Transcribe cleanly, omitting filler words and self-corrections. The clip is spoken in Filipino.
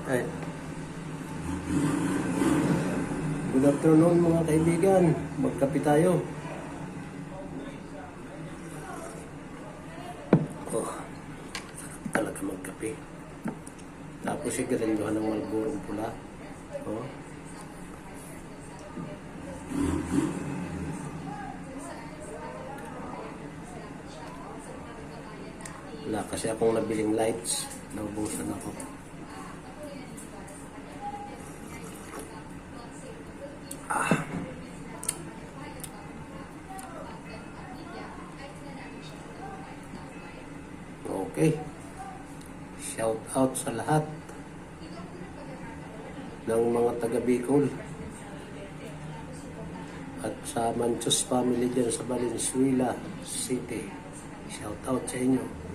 Ay. Good afternoon mga kaibigan. Magkape tayo. Oh, talaga magkape. Tapos sigarilyohan ng Marlborong pula. Oh. Wala kasi akong nabiling lights. Naubusan ako. Okay. Shout out sa lahat ng mga taga Bicol at sa Manchos family dyan sa Valenzuela City. Shout out sa inyo.